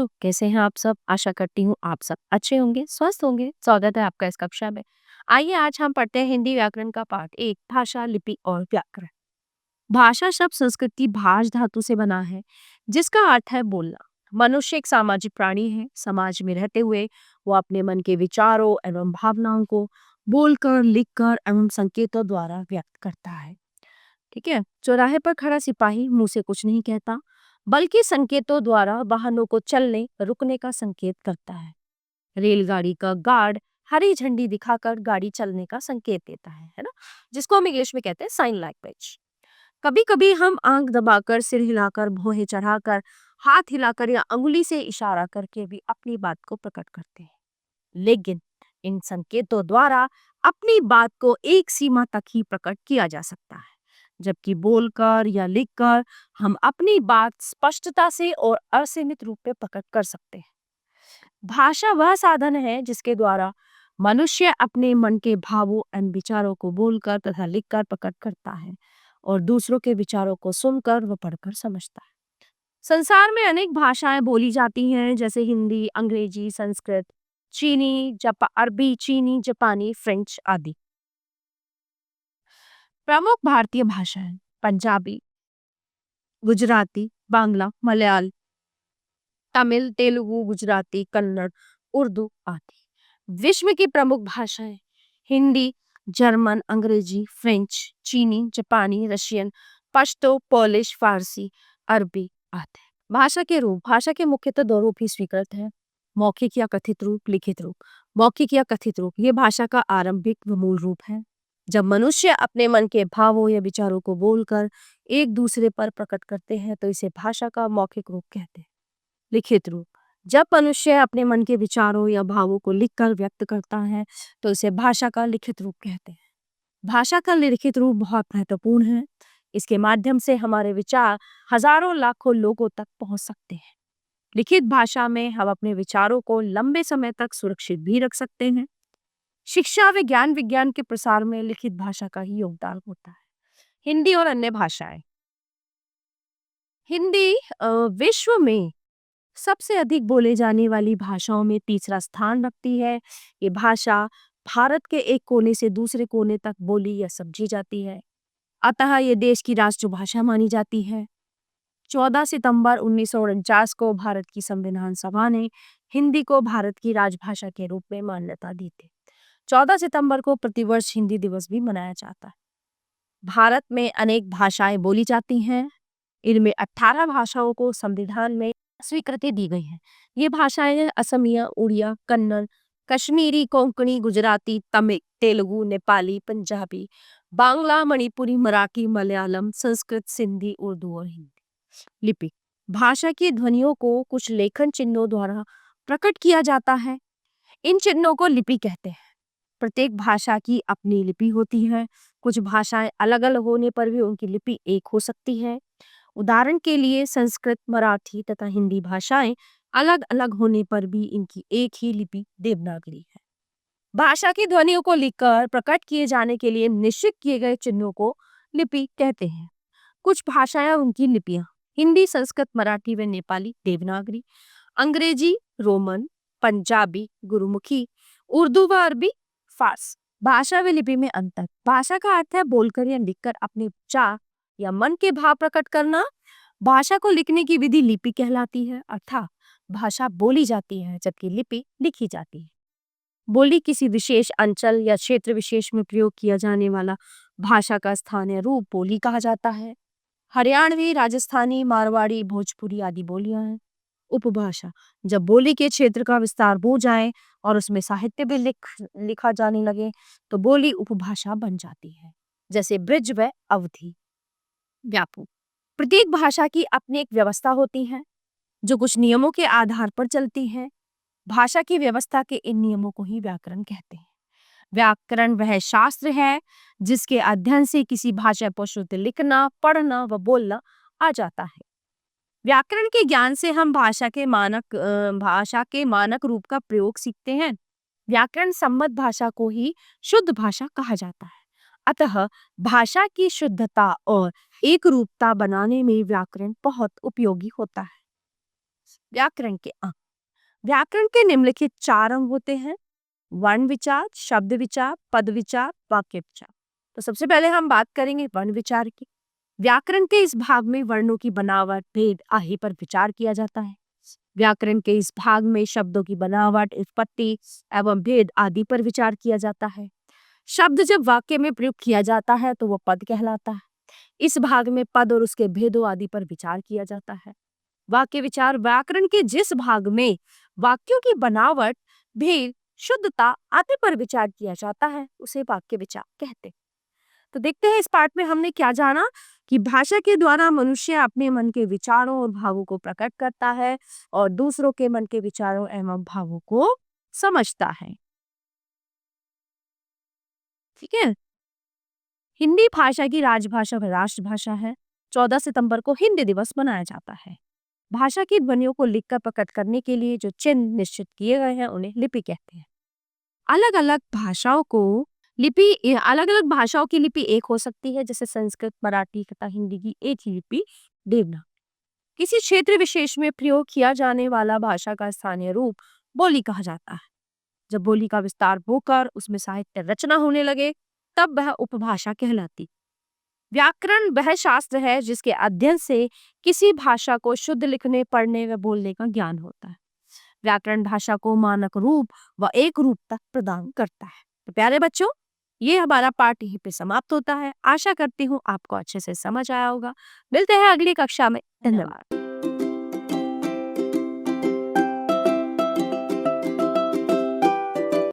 बच्चों, कैसे हैं आप सब? आशा करती हूँ आप सब अच्छे होंगे, स्वस्थ होंगे। स्वागत है आपका इस कक्षा में। आइए आज हम पढ़ते हैं हिंदी व्याकरण का पाठ 1 भाषा, लिपि और व्याकरण। भाषा शब्द संस्कृत की भाष धातु से बना है, जिसका अर्थ है बोलना। मनुष्य एक सामाजिक प्राणी है। समाज में रहते हुए वो अपने मन के विचारों एवं भावनाओं को बोलकर, लिखकर एवं संकेतों द्वारा व्यक्त करता है। ठीक है। चौराहे पर खड़ा सिपाही मुंह से कुछ नहीं कहता, बल्कि संकेतों द्वारा वाहनों को चलने रुकने का संकेत करता है। रेलगाड़ी का गार्ड हरी झंडी दिखाकर गाड़ी चलने का संकेत देता है ना, जिसको हम इंग्लिश में कहते हैं साइन लैंग्वेज। कभी कभी हम आंख दबाकर, सिर हिलाकर, भौहें चढ़ाकर, हाथ हिलाकर या अंगुली से इशारा करके भी अपनी बात को प्रकट करते हैं। लेकिन इन संकेतों द्वारा अपनी बात को एक सीमा तक ही प्रकट किया जा सकता है, जबकि बोलकर या लिखकर हम अपनी बात स्पष्टता से और असीमित रूप में प्रकट कर सकते हैं। भाषा वह साधन है जिसके द्वारा मनुष्य अपने मन के भावों एवं विचारों को बोलकर तथा लिखकर प्रकट करता है और दूसरों के विचारों को सुनकर व पढ़कर समझता है। संसार में अनेक भाषाएं बोली जाती हैं, जैसे हिंदी, अंग्रेजी, संस्कृत, अरबी, चीनी, जापानी, फ्रेंच आदि। प्रमुख भारतीय भाषाएं पंजाबी, गुजराती, बांग्ला, मलयाल, तमिल, तेलुगु, गुजराती, कन्नड़, उर्दू आदि। विश्व की प्रमुख भाषाएं हिंदी, जर्मन, अंग्रेजी, फ्रेंच, चीनी, जापानी, रशियन, पश्तो, पोलिश, फारसी, अरबी आदि। भाषा के रूप। भाषा के मुख्यतः दो रूप ही स्वीकृत हैं: मौखिक या कथित रूप, लिखित रूप। मौखिक या कथित रूप ये भाषा का आरंभिक व मूल रूप है, जब मनुष्य अपने मन के भावों या विचारों को बोलकर एक दूसरे पर प्रकट करते हैं तो इसे भाषा का मौखिक रूप कहते हैं। लिखित रूप जब मनुष्य अपने मन के विचारों या भावों को लिखकर व्यक्त करता है तो इसे भाषा का लिखित रूप कहते हैं। भाषा का लिखित रूप बहुत महत्वपूर्ण है। इसके माध्यम से हमारे विचार हजारों लाखों लोगों तक पहुंच सकते हैं। लिखित भाषा में हम अपने विचारों को लंबे समय तक सुरक्षित भी रख सकते हैं। शिक्षा व ज्ञान विज्ञान के प्रसार में लिखित भाषा का ही योगदान होता है। हिंदी और अन्य भाषाएं। हिंदी विश्व में सबसे अधिक बोले जाने वाली भाषाओं में तीसरा स्थान रखती है। ये भाषा भारत के एक कोने से दूसरे कोने तक बोली या समझी जाती है, अतः ये देश की राष्ट्रभाषा मानी जाती है। 14 सितंबर 1949 को भारत की संविधान सभा ने हिंदी को भारत की राजभाषा के रूप में मान्यता दी थी। 14 सितंबर को प्रतिवर्ष हिंदी दिवस भी मनाया जाता है। भारत में अनेक भाषाएं बोली जाती हैं। इनमें 18 भाषाओं को संविधान में स्वीकृति दी गई है। ये भाषाएं हैं असमिया, उड़िया, कन्नड़, कश्मीरी, कोंकणी, गुजराती, तमिल, तेलुगु, नेपाली, पंजाबी, बांग्ला, मणिपुरी, मराठी, मलयालम, संस्कृत, सिंधी, उर्दू और हिंदी। लिपि भाषा की ध्वनियों को कुछ लेखन चिन्हों द्वारा प्रकट किया जाता है। इन चिन्हों को लिपि कहते हैं। प्रत्येक भाषा की अपनी लिपि होती है। कुछ भाषाएं अलग अलग होने पर भी उनकी लिपि एक हो सकती है। उदाहरण के लिए संस्कृत, मराठी तथा हिंदी भाषाएं अलग अलग होने पर भी इनकी एक ही लिपि देवनागरी है। भाषा की ध्वनियों को लिखकर प्रकट किए जाने के लिए निश्चित किए गए चिन्हों को लिपि कहते हैं। कुछ भाषाएं और उनकी लिपियां: हिंदी, संस्कृत, मराठी व नेपाली देवनागरी, अंग्रेजी, रोमन, पंजाबी, गुरुमुखी, उर्दू व अरबी फारस। भाषा व लिपि में अंतर। भाषा का अर्थ है बोलकर या लिखकर अपने विचार या मन के भाव प्रकट करना। भाषा को लिखने की विधि लिपि कहलाती है, अर्थात भाषा बोली जाती है जबकि लिपि लिखी जाती है। बोली किसी विशेष अंचल या क्षेत्र विशेष में प्रयोग किया जाने वाला भाषा का स्थानीय रूप बोली कहा जाता है। हरियाणवी, राजस्थानी, मारवाड़ी, भोजपुरी आदि बोलियां हैं। उपभाषा जब बोली के क्षेत्र का विस्तार हो जाए और उसमें साहित्य भी लिखा जाने लगे तो बोली उपभाषा बन जाती है, जैसे ब्रिज व अवधि। व्यापक प्रत्येक भाषा की अपनी एक व्यवस्था होती है जो कुछ नियमों के आधार पर चलती है। भाषा की व्यवस्था के इन नियमों को ही व्याकरण कहते हैं। व्याकरण वह शास्त्र है जिसके अध्ययन से किसी भाषा को शुद्ध लिखना, पढ़ना व बोलना आ जाता है। व्याकरण के ज्ञान से हम भाषा के मानक रूप का प्रयोग सीखते हैं। व्याकरण सम्मत भाषा को ही शुद्ध भाषा कहा जाता है। अतः भाषा की शुद्धता और एक रूपता बनाने में व्याकरण बहुत उपयोगी होता है। व्याकरण के अंग। व्याकरण के निम्नलिखित 4 अंग होते हैं: वर्ण विचार, शब्द विचार, पद विचार, वाक्य विचार। तो सबसे पहले हम बात करेंगे वर्ण विचार की। व्याकरण के इस भाग में वर्णों की बनावट, भेद आदि पर विचार किया जाता है। व्याकरण के इस भाग में शब्दों की बनावट, उत्पत्ति एवं भेद आदि पर विचार किया जाता है। शब्द जब वाक्य में प्रयुक्त किया जाता है तो वह पद कहलाता है। इस भाग में पद और उसके भेदों आदि पर विचार किया जाता है। वाक्य विचार व्याकरण के जिस भाग में वाक्यों की बनावट, भेद, शुद्धता आदि पर विचार किया जाता है उसे वाक्य विचार कहते हैं। तो देखते हैं इस पाठ में हमने क्या जाना कि भाषा के द्वारा मनुष्य अपने मन के विचारों और भावों को प्रकट करता है और दूसरों के मन के विचारों एवं भावों को समझता है। ठीक है। हिंदी भाषा की राजभाषा व राष्ट्रभाषा है। 14 सितंबर को हिंदी दिवस मनाया जाता है। भाषा की ध्वनियों को लिखकर प्रकट करने के लिए जो चिन्ह निश्चित किए गए हैं उन्हें लिपि कहते हैं। अलग-अलग भाषाओं को अलग-अलग भाषाओं की लिपि एक हो सकती है, जैसे संस्कृत, मराठी तथा हिंदी की एक ही लिपि देवनागरी। किसी क्षेत्र विशेष में प्रयोग किया जाने वाला भाषा का स्थानीय रूप बोली कहा जाता है। जब बोली का विस्तार होकर उसमें साहित्य रचना होने लगे तब वह उपभाषा कहलाती। व्याकरण वह शास्त्र है जिसके अध्ययन से किसी भाषा को शुद्ध लिखने, पढ़ने व बोलने का ज्ञान होता है। व्याकरण भाषा को मानक रूप व एक रूपता प्रदान करता है। तो प्यारे बच्चों, ये हमारा पाठ यहीं पे समाप्त होता है। आशा करती हूँ आपको अच्छे से समझ आया होगा। मिलते हैं अगली कक्षा में। धन्यवाद।